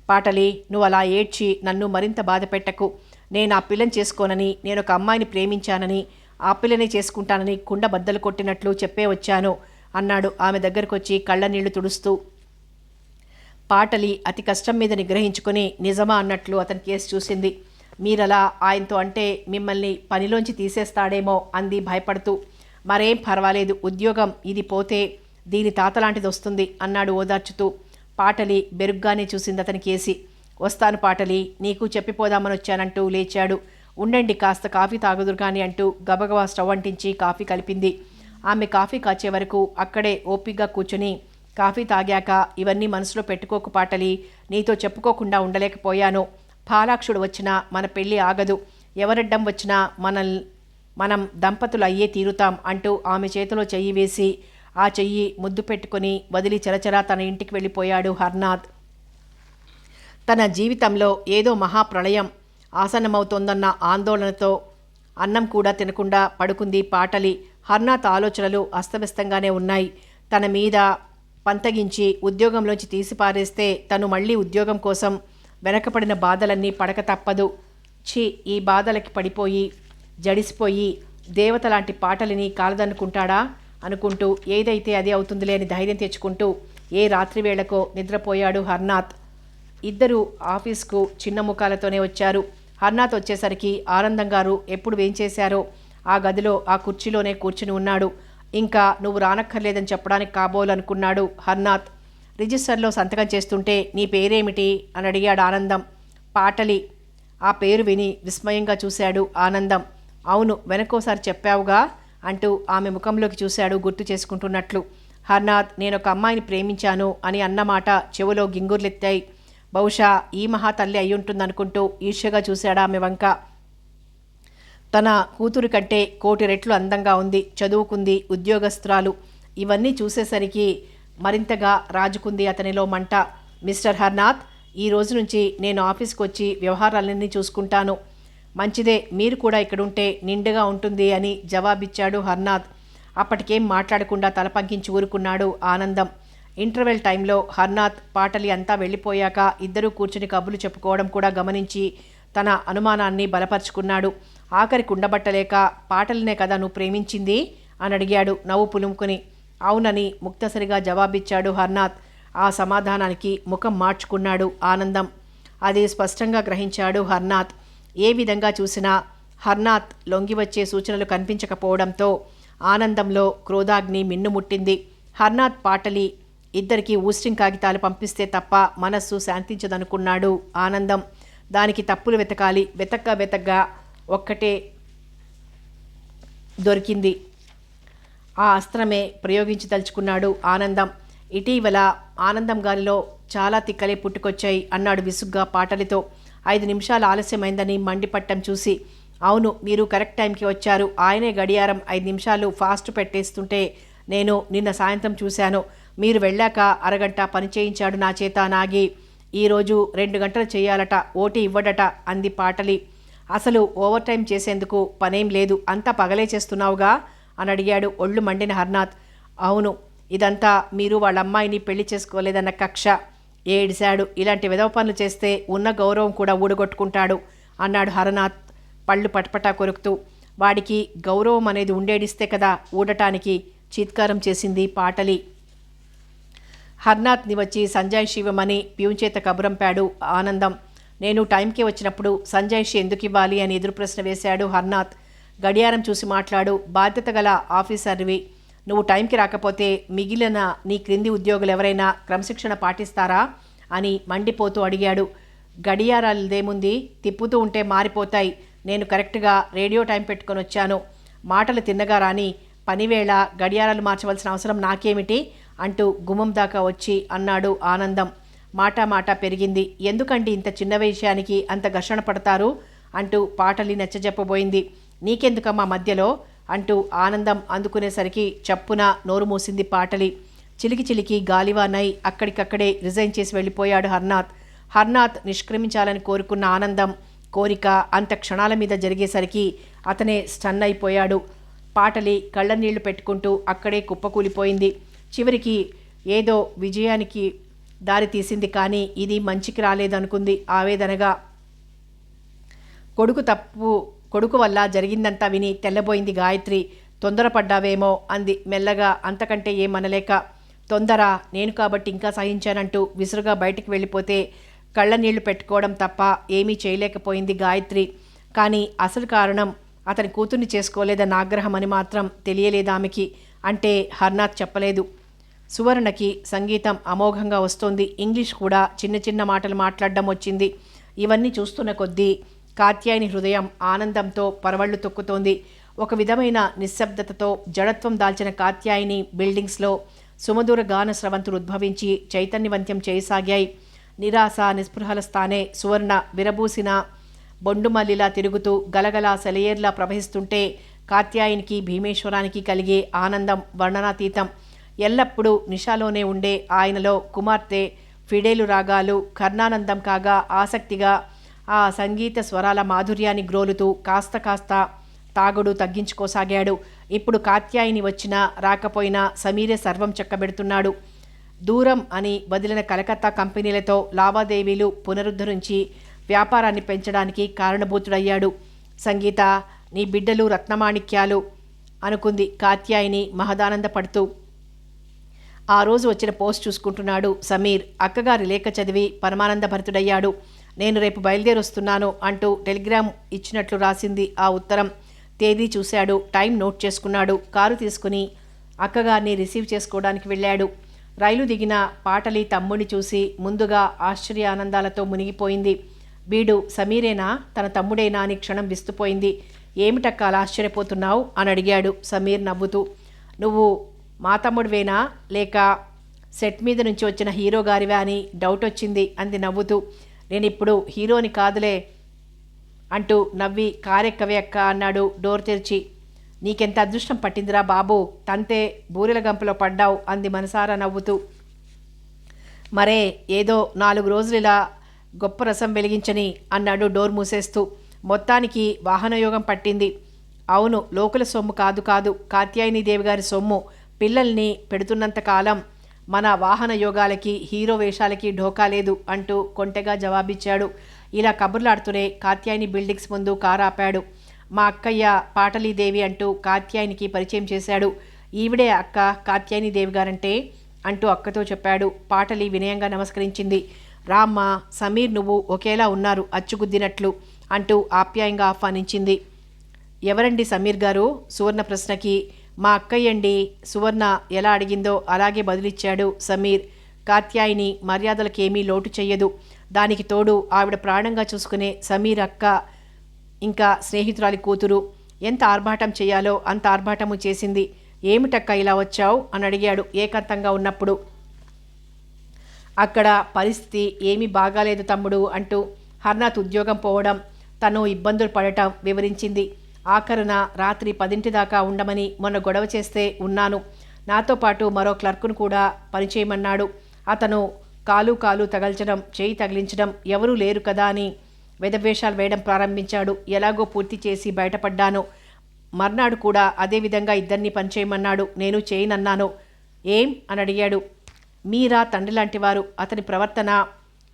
పాటలి, నువ్వు అలా ఏడ్చి నన్ను మరింత బాధ పెట్టకు. నేను ఆ పిల్లని చేసుకోనని, నేను ఒక అమ్మాయిని ప్రేమించానని, ఆ పిల్లనే చేసుకుంటానని కుండ బద్దలు కొట్టినట్లు చెప్పే వచ్చాను అన్నాడు ఆమె దగ్గరకొచ్చి కళ్ళ నీళ్లు తుడుస్తూ. పాటలి అతి కష్టం మీద నిగ్రహించుకొని నిజమా అన్నట్లు అతని కేసు చూసింది. మీరలా ఆయనతో అంటే మిమ్మల్ని పనిలోంచి తీసేస్తాడేమో అంది భయపడుతూ. మరేం పర్వాలేదు, ఉద్యోగం ఇది పోతే దీని తాతలాంటిది వస్తుంది అన్నాడు ఓదార్చుతూ. పాటలి బెరుగ్గానే చూసింది అతని కేసి. వస్తాను పాటలి, నీకు చెప్పిపోదామని వచ్చానంటూ లేచాడు. ఉండండి, కాస్త కాఫీ తాగుదురు కానీ అంటూ గబగబా స్టవ్ అంటించి కాఫీ కలిపింది. ఆమె కాఫీ కాచే వరకు అక్కడే ఓపిగ్గా కూర్చుని కాఫీ తాగాక, ఇవన్నీ మనసులో పెట్టుకోకు పాటలి, నీతో చెప్పుకోకుండా ఉండలేకపోయాను. పాలాక్షుడు వచ్చినా మన పెళ్ళి ఆగదు, ఎవరడ్డం వచ్చినా మనం దంపతులు అయ్యే తీరుతాం అంటూ ఆమె చేతిలో చెయ్యి వేసి ఆ చెయ్యి ముద్దు పెట్టుకుని వదిలి చరచరా తన ఇంటికి వెళ్ళిపోయాడు హర్నాథ్. తన జీవితంలో ఏదో మహాప్రళయం ఆసన్నమవుతోందన్న ఆందోళనతో అన్నం కూడా తినకుండా పడుకుంది పాటలి. హర్నాథ్ ఆలోచనలు అస్తవ్యస్తంగానే ఉన్నాయి. తన మీద పంతగించి ఉద్యోగంలోంచి తీసిపారేస్తే తను మళ్ళీ ఉద్యోగం కోసం వెనకపడిన బాధలన్నీ పడక తప్పదు. ఈ బాధలకి పడిపోయి జడిసిపోయి దేవత లాంటి పాటలిని కాలదనుకుంటాడా అనుకుంటూ ఏదైతే అదే అవుతుందిలే అని ధైర్యం తెచ్చుకుంటూ ఏ రాత్రి వేళకో నిద్రపోయాడు హర్నాథ్. ఇద్దరు ఆఫీస్కు చిన్న ముఖాలతోనే వచ్చారు. హర్నాథ్ వచ్చేసరికి ఆనందం గారు ఎప్పుడు వేంచేశారో ఆ గదిలో ఆ కుర్చీలోనే కూర్చుని ఉన్నాడు. ఇంకా నువ్వు రానక్కర్లేదని చెప్పడానికి కాబోలనుకున్నాడు హర్నాథ్. రిజిస్టర్లో సంతకం చేస్తుంటే నీ పేరేమిటి అని అడిగాడు ఆనందం. పాటలి. ఆ పేరు విని విస్మయంగా చూశాడు ఆనందం. అవును, వెనకోసారి చెప్పావుగా అంటూ ఆమె ముఖంలోకి చూశాడు గుర్తు చేసుకుంటున్నట్లు. హర్నాథ్, నేనొక అమ్మాయిని ప్రేమించాను అని అన్నమాట చెవులో గింగుర్లెత్తాయి. బహుశా ఈ మహా తల్లి అయ్యుంటుందనుకుంటూ ఈర్ష్యగా చూశాడు ఆమె వంక. తన కూతురు కంటే 1,000,000 రెట్లు అందంగా ఉంది, చదువుకుంది, ఉద్యోగస్తురాలు. ఇవన్నీ చూసేసరికి మరింతగా రాజుకుంది అతనిలో మంట. మిస్టర్ హర్నాథ్, ఈ రోజు నుంచి నేను ఆఫీస్కి వచ్చి వ్యవహారాలన్నీ చూసుకుంటాను. మంచిదే, మీరు కూడా ఇక్కడుంటే నిండుగా ఉంటుంది అని జవాబిచ్చాడు హర్నాథ్. అప్పటికేం మాట్లాడకుండా తలపంకించి ఊరుకున్నాడు ఆనందం. ఇంటర్వెల్ టైంలో హర్నాథ్ పాటలి అంతా వెళ్ళిపోయాక ఇద్దరూ కూర్చుని కబుర్లు చెప్పుకోవడం కూడా గమనించి తన అనుమానాన్ని బలపరుచుకున్నాడు. ఆఖరికి ఉండబట్టలేక, పాటలినే కదా నువ్వు ప్రేమించింది అని అడిగాడు నవ్వు పులుముకుని. అవునని ముక్తసరిగా జవాబిచ్చాడు హర్నాథ్. ఆ సమాధానానికి ముఖం మార్చుకున్నాడు ఆనందం. అది స్పష్టంగా గ్రహించాడు హర్నాథ్. ఏ విధంగా చూసినా హర్నాథ్ లొంగివచ్చే సూచనలు కనిపించకపోవడంతో ఆనందంలో క్రోధాగ్ని మిన్నుముట్టింది. హర్నాథ్ పాటలి ఇద్దరికీ ఊస్టింగ్ కాగితాలు పంపిస్తే తప్ప మనస్సు శాంతించదనుకున్నాడు ఆనందం. దానికి తప్పులు వెతకాలి. వెతగ్గా ఒక్కటే దొరికింది. ఆ అస్త్రమే ప్రయోగించదలుచుకున్నాడు ఆనందం. ఇటీవల ఆనందం గారిలో చాలా తిక్కలే పుట్టుకొచ్చాయి అన్నాడు విసుగ్గా పాటలితో. 5 నిమిషాలు ఆలస్యమైందని మండిపట్టం చూసి. అవును, మీరు కరెక్ట్ టైంకి వచ్చారు. ఆయనే గడియారం 5 నిమిషాలు ఫాస్ట్ పెట్టేస్తుంటే నేను నిన్న సాయంత్రం చూశాను. మీరు వెళ్ళాక అరగంట పని చేయించాడు నా చేత నాగి. ఈరోజు 2 గంటలు చేయాలట, ఓటీ ఇవ్వడట అంది పాటలి. అసలు ఓవర్ టైం చేసేందుకు పనేం లేదు, అంతా పగలే చేస్తున్నావుగా అని అడిగాడు ఒళ్ళు మండిన హర్నాథ్. అవును, ఇదంతా మీరు వాళ్ళ అమ్మాయిని పెళ్లి చేసుకోలేదన్న కక్ష. ఏడిశాడు. ఇలాంటి విధవ పనులు చేస్తే ఉన్న గౌరవం కూడా ఊడగొట్టుకుంటాడు అన్నాడు హర్నాథ్ పళ్ళు పటపటా కొరుకుతూ. వాడికి గౌరవం అనేది ఉండేడిస్తే కదా ఊడటానికి చీత్కారం చేసింది పాటలి. హర్నాథ్ని వచ్చి సంజాయిషి ఇవ్వమని ప్యూన్ చేత కబురంపాడు ఆనందం. నేను టైంకి వచ్చినప్పుడు సంజాయిషి ఎందుకు ఇవ్వాలి అని ఎదురు ప్రశ్న వేశాడు హర్నాథ్. గడియారం చూసి మాట్లాడు, బాధ్యత గల ఆఫీసర్వి. నువ్వు టైంకి రాకపోతే మిగిలిన నీ క్రింది ఉద్యోగులు ఎవరైనా క్రమశిక్షణ పాటిస్తారా అని మండిపోతూ అడిగాడు. గడియారాలదేముంది, తిప్పుతూ ఉంటే మారిపోతాయి. నేను కరెక్ట్గా రేడియో టైం పెట్టుకొని వచ్చాను. మాటలు తిన్నగా రాని పనివేళ గడియారాలు మార్చవలసిన అవసరం నాకేమిటి అంటూ గుమ్మం దాకా వచ్చి అన్నాడు ఆనందం. మాట పెరిగింది. ఎందుకండి ఇంత చిన్న విషయానికి అంత ఘర్షణ పడతారు అంటూ పాటలి నచ్చజెప్పబోయింది. నీకెందుకమ్మా మధ్యలో అంటూ ఆనందం అందుకునేసరికి చప్పున నోరు మూసింది పాటలి. చిలికి గాలివానై అక్కడికక్కడే రిజైన్ చేసి వెళ్ళిపోయాడు హర్నాథ్. హర్నాథ్ నిష్క్రమించాలని కోరుకున్న ఆనందం కోరిక అంత క్షణాల మీద జరిగేసరికి అతనే స్టన్ అయిపోయాడు. పాటలి కళ్ళనీళ్లు పెట్టుకుంటూ అక్కడే కుప్పకూలిపోయింది. చివరికి ఏదో విజయానికి దారి తీసింది, కానీ ఇది మంచికి రాలేదనుకుంది ఆవేదనగా. కొడుకు వల్ల జరిగిందంతా విని తెల్లబోయింది గాయత్రి. తొందరపడ్డావేమో అంది మెల్లగా, అంతకంటే ఏమనలేక. తొందర నేను కాబట్టి ఇంకా సహించానంటూ విసురుగా బయటికి వెళ్ళిపోతే కళ్ళనీళ్లు పెట్టుకోవడం తప్ప ఏమీ చేయలేకపోయింది గాయత్రి. కానీ అసలు కారణం అతని కూతుర్ని చేసుకోలేదన్న ఆగ్రహం అని మాత్రం తెలియలేదు ఆమెకి. అంటే హర్నాథ్ చెప్పలేదు. సువర్ణకి సంగీతం అమోఘంగా వస్తోంది. ఇంగ్లీష్ కూడా చిన్న చిన్న మాటలు మాట్లాడడం వచ్చింది. ఇవన్నీ చూస్తున్న కొద్దీ కాత్యాయని హృదయం ఆనందంతో పరవళ్లు తొక్కుతోంది. ఒక విధమైన నిశ్శబ్దతతో జడత్వం దాల్చిన కాత్యాయని బిల్డింగ్స్లో సుమధుర గాన స్రవంతులు ఉద్భవించి చైతన్యవంత్యం చేయసాగాయి. నిరాశ నిస్పృహల స్థానే సువర్ణ విరబూసిన బొండుమల్లిలా తిరుగుతూ గలగలా సెలయేర్లా ప్రవహిస్తుంటే కాత్యాయనికి భీమేశ్వరానికి కలిగే ఆనందం వర్ణనాతీతం. ఎల్లప్పుడూ నిషాలోనే ఉండే ఆయనలో కుమార్తె ఫిడేలు రాగాలు కర్ణానందం కాగా ఆసక్తిగా ఆ సంగీత స్వరాల మాధుర్యాన్ని గ్రోలుతూ కాస్త కాస్త తాగుడు తగ్గించుకోసాగాడు. ఇప్పుడు కాత్యాయిని వచ్చినా రాకపోయినా సమీరే సర్వం చక్కబెడుతున్నాడు. దూరం అని వదిలిన కలకత్తా కంపెనీలతో లావాదేవీలు పునరుద్ధరించి వ్యాపారాన్ని పెంచడానికి కారణభూతుడయ్యాడు. సంగీత, నీ బిడ్డలు రత్నమాణిక్యాలు అనుకుంది కాత్యాయిని మహదానందపడుతూ. ఆ రోజు వచ్చిన పోస్ట్ చూసుకుంటున్నాడు సమీర్. అక్కగారి లేఖ చదివి పరమానందభరితుడయ్యాడు. నేను రేపు బయలుదేరొస్తున్నాను అంటూ టెలిగ్రామ్ ఇచ్చినట్లు రాసింది ఆ ఉత్తరం. తేదీ చూశాడు, టైం నోట్ చేసుకున్నాడు. కారు తీసుకుని అక్కగారిని రిసీవ్ చేసుకోవడానికి వెళ్ళాడు. రైలు దిగిన పాటలి తమ్ముడిని చూసి ముందుగా ఆశ్చర్యానందాలతో మునిగిపోయింది. వీడు సమీరేనా, తన తమ్ముడేనా అని క్షణం విస్తుపోయింది. ఏమిటక్క అలా ఆశ్చర్యపోతున్నావు అని అడిగాడు సమీర్ నవ్వుతూ. నువ్వు మా తమ్ముడివేనా లేక సెట్ మీద నుంచి వచ్చిన హీరో గారివా అని డౌట్ వచ్చింది అంది నవ్వుతూ. నేను ఇప్పుడు హీరోని కాదులే అంటూ నవ్వి కారెక్కవే అక్క అన్నాడు డోర్ తెరిచి. నీకెంత అదృష్టం పట్టిందిరా బాబు, తంతే బూరెల గంపలో పడ్డావు అంది మనసారా నవ్వుతూ. మరే ఏదో 4 రోజులు ఇలా గొప్ప రసం వెలిగించని అన్నాడు డోర్ మూసేస్తూ. మొత్తానికి వాహనయోగం పట్టింది. అవును, లోకల సొమ్ము కాదు కాదు, కాత్యాయనీదేవి గారి సొమ్ము. పిల్లల్ని పెడుతున్నంతకాలం మన వాహన యోగాలకి హీరో వేషాలకి ఢోకా లేదు అంటూ కొంటెగా జవాబిచ్చాడు. ఇలా కబుర్లాడుతూనే కాత్యాయని బిల్డింగ్స్ ముందు కారు ఆపాడు. మా అక్కయ్య పాటలీదేవి అంటూ కాత్యాయనికి పరిచయం చేశాడు. ఈవిడే అక్క కాత్యాయనీదేవి గారంటే అంటూ అక్కతో చెప్పాడు. పాటలి వినయంగా నమస్కరించింది. రామ్మ, సమీర్ నువ్వు ఒకేలా ఉన్నారు అచ్చుగుద్దినట్లు అంటూ ఆప్యాయంగా ఆహ్వానించింది. ఎవరండి సమీర్ గారు? సువర్ణ ప్రశ్నకి మా అక్కయ్యండి సువర్ణ ఎలా అడిగిందో అలాగే బదులిచ్చాడు సమీర్. కాత్యాయిని మర్యాదలకేమీ లోటు చెయ్యదు. దానికి తోడు ఆవిడ ప్రాణంగా చూసుకునే సమీర్ అక్క, ఇంకా స్నేహితురాలి కూతురు. ఎంత ఆర్భాటం చేయాలో అంత ఆర్భాటము చేసింది. ఏమిటక్క ఇలా వచ్చావు అని అడిగాడు ఏకాంతంగా ఉన్నప్పుడు. అక్కడ పరిస్థితి ఏమీ బాగాలేదు తమ్ముడు అంటూ హర్నాథ్ ఉద్యోగం పోవడం, తను ఇబ్బందులు పడటం వివరించింది. ఆఖరున రాత్రి 10 దాకా ఉండమని మొన్న గొడవ చేస్తే ఉన్నాను. నాతో పాటు మరో క్లర్కును కూడా పనిచేయమన్నాడు. అతను కాలు తగల్చడం, చేయి తగిలించడం, ఎవరూ లేరు కదా అని వెధవేషాలు వేయడం ప్రారంభించాడు. ఎలాగో పూర్తి చేసి బయటపడ్డాను. మర్నాడు కూడా అదేవిధంగా ఇద్దరిని పనిచేయమన్నాడు. నేను చేయనన్నాను. ఏం అని అడిగాడు. మీరా తండ్రి లాంటివారు, అతని ప్రవర్తన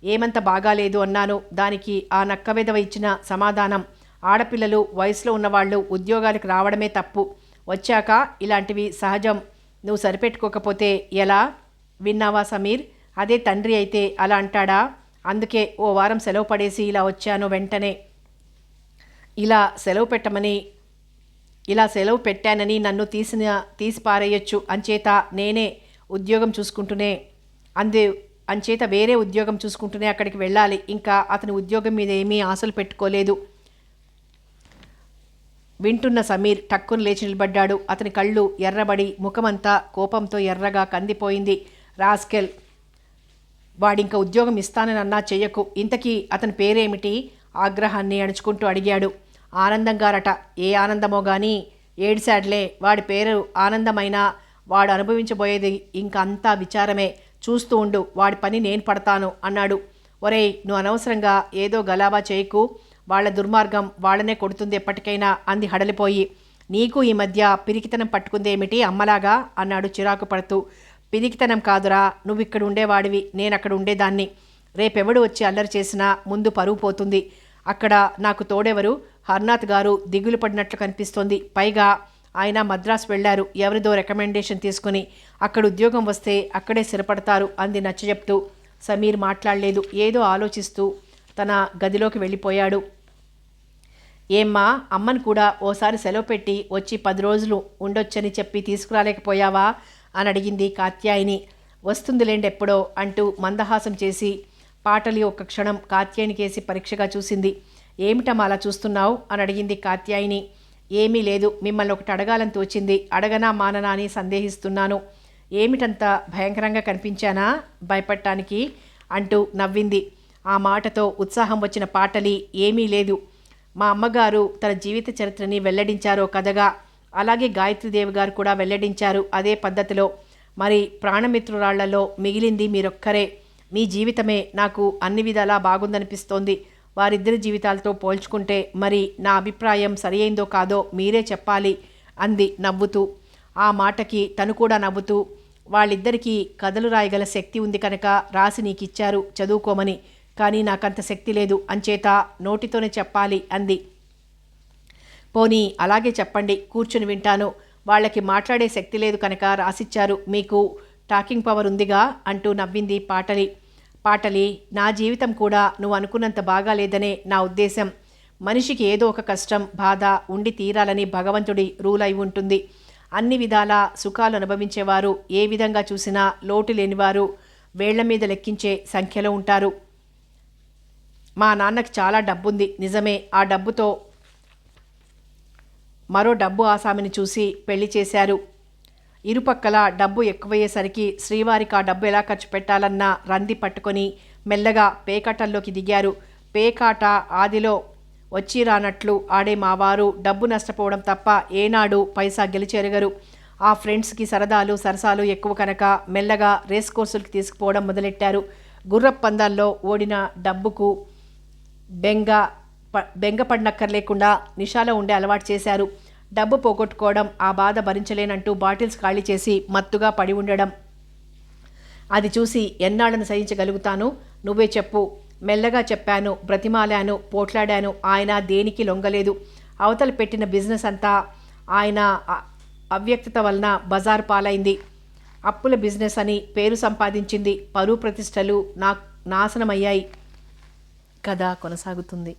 ఏమంత బాగాలేదు అన్నాను. దానికి ఆ నక్కవెదవ ఇచ్చిన సమాధానం, ఆడపిల్లలు వయసులో ఉన్నవాళ్ళు ఉద్యోగాలకు రావడమే తప్పు, వచ్చాక ఇలాంటివి సహజం, నువ్వు సరిపెట్టుకోకపోతే ఎలా? విన్నావా సమీర్? అదే తండ్రి అయితే అలా అంటాడా? అందుకే ఓ వారం సెలవు పడేసి ఇలా వచ్చాను. వెంటనే ఇలా సెలవు పెట్టానని నన్ను తీసి పారేయొచ్చు. అంచేత నేనే ఉద్యోగం చూసుకుంటూనే అంచేత వేరే ఉద్యోగం చూసుకుంటూనే అక్కడికి వెళ్ళాలి. ఇంకా అతని ఉద్యోగం మీద ఏమీ ఆశలు పెట్టుకోలేదు. వింటున్న సమీర్ టక్కును లేచి నిలబడ్డాడు. అతని కళ్ళు ఎర్రబడి ముఖమంతా కోపంతో ఎర్రగా కందిపోయింది. రాస్కెల్, వాడింక ఉద్యోగం ఇస్తానన్నా చెయ్యకు. ఇంతకీ అతని పేరేమిటి? ఆగ్రహాన్ని అణుచుకుంటూ అడిగాడు. ఆనందం గారట. ఏ ఆనందమో గాని ఏడ్శాడ్లే. వాడి పేరు ఆనందమైనా వాడు అనుభవించబోయేది ఇంకంతా విచారమే. చూస్తూ ఉండు, వాడి పని నేను పడతాను అన్నాడు. ఒరేయ్, నువ్వు అనవసరంగా ఏదో గలాబా చేయకు. వాళ్ల దుర్మార్గం వాళ్ళనే కొడుతుంది ఎప్పటికైనా అంది హడలిపోయి. నీకు ఈ మధ్య పిరికితనం పట్టుకుందేమిటి అమ్మలాగా అన్నాడు చిరాకు పడుతూ. పిరికితనం కాదురా, నువ్వు ఇక్కడ ఉండేవాడివి, నేనక్కడ ఉండేదాన్ని. రేపెవడు వచ్చి అల్లరి చేసినా ముందు పరువు పోతుంది. అక్కడ నాకు తోడెవరు? హర్నాథ్ గారు దిగులు పడినట్లు కనిపిస్తోంది. పైగా ఆయన మద్రాసు వెళ్లారు, ఎవరిదో రికమెండేషన్ తీసుకుని. అక్కడ ఉద్యోగం వస్తే అక్కడే స్థిరపడతారు అంది నచ్చజెప్తూ. సమీర్ మాట్లాడలేదు. ఏదో ఆలోచిస్తూ తన గదిలోకి వెళ్ళిపోయాడు. ఏమ్మా, అమ్మను కూడా ఓసారి సెలవు పెట్టి వచ్చి 10 రోజులు ఉండొచ్చని చెప్పి తీసుకురాలేకపోయావా అని అడిగింది కాత్యాయిని. వస్తుందిలేండి ఎప్పుడో అంటూ మందహాసం చేసి పాటలి ఒక్క క్షణం కాత్యాయనికేసి పరీక్షగా చూసింది. ఏమిటమ్మా అలా చూస్తున్నావు అని అడిగింది కాత్యాయిని. ఏమీ లేదు, మిమ్మల్ని ఒకటి అడగాలని తోచింది, అడగనా మాననా అని సందేహిస్తున్నాను. ఏమిటంత భయంకరంగా కనిపించానా భయపడటానికి అంటూ నవ్వింది. ఆ మాటతో ఉత్సాహం వచ్చిన పాటలి ఏమీ లేదు, మా అమ్మగారు తన జీవిత చరిత్రని వెల్లడించారో కథగా, అలాగే గాయత్రీదేవి గారు కూడా వెల్లడించారు అదే పద్ధతిలో. మరి ప్రాణమిత్రురాళ్లలో మిగిలింది మీరొక్కరే. మీ జీవితమే నాకు అన్ని విధాలా బాగుందనిపిస్తోంది. వారిద్దరి జీవితాలతో పోల్చుకుంటే మరి నా అభిప్రాయం సరియైందో కాదో మీరే చెప్పాలి అంది నవ్వుతూ. ఆ మాటకి తను కూడా నవ్వుతూ, వాళ్ళిద్దరికీ కథలు రాయగల శక్తి ఉంది కనుక రాసి నీకిచ్చారు చదువుకోమని, కానీ నాకంత శక్తి లేదు, అంచేత నోటితోనే చెప్పాలి అంది. పోనీ అలాగే చెప్పండి, కూర్చుని వింటాను. వాళ్ళకి మాట్లాడే శక్తి లేదు కనుక రాసిచ్చారు, మీకు టాకింగ్ పవర్ ఉందిగా అంటూ నవ్వింది పాటలి. పాటలి, నా జీవితం కూడా నువ్వు అనుకున్నంత బాగా లేదనే నా ఉద్దేశం. మనిషికి ఏదో ఒక కష్టం బాధ ఉండి తీరాలని భగవంతుడి రూల్ అయి ఉంటుంది. అన్ని విధాల సుఖాలు అనుభవించేవారు ఏ విధంగా చూసినా లోటు లేనివారు వేళ్ల మీద లెక్కించే సంఖ్యలో ఉంటారు. మా నాన్నకి చాలా డబ్బుంది నిజమే. ఆ డబ్బుతో మరో డబ్బు ఆసామిని చూసి పెళ్లి చేశారు. ఇరుపక్కల డబ్బు ఎక్కువయ్యేసరికి శ్రీవారికి ఆ డబ్బు ఎలా ఖర్చు పెట్టాలన్న రంది పట్టుకొని మెల్లగా పేకాటల్లోకి దిగారు. పేకాట ఆదిలో వచ్చి రానట్లు ఆడే మావారు డబ్బు నష్టపోవడం తప్ప ఏనాడు పైసా గెలిచెరగరు. ఆ ఫ్రెండ్స్కి సరదాలు సరసాలు ఎక్కువ కనుక మెల్లగా రేస్ కోర్సులకి తీసుకుపోవడం మొదలెట్టారు. గుర్రపు పందాల్లో ఓడిన డబ్బుకు బెంగపడనక్కర్లేకుండా నిషాలో ఉండే అలవాటు చేశారు. డబ్బు పోగొట్టుకోవడం, ఆ బాధ భరించలేనంటూ బాటిల్స్ ఖాళీ చేసి మత్తుగా పడి ఉండడం, అది చూసి ఎన్నాళ్ళను సహించగలుగుతాను, నువ్వే చెప్పు. మెల్లగా చెప్పాను, బ్రతిమాలాను, పోట్లాడాను. ఆయన దేనికి లొంగలేదు. అవతల పెట్టిన బిజినెస్ అంతా ఆయన అవ్యక్తత వలన బజారు పాలైంది. అప్పుల బిజినెస్ అని పేరు సంపాదించింది. పరువు ప్రతిష్టలు నాశనమయ్యాయి. కథ కొనసాగుతుంది.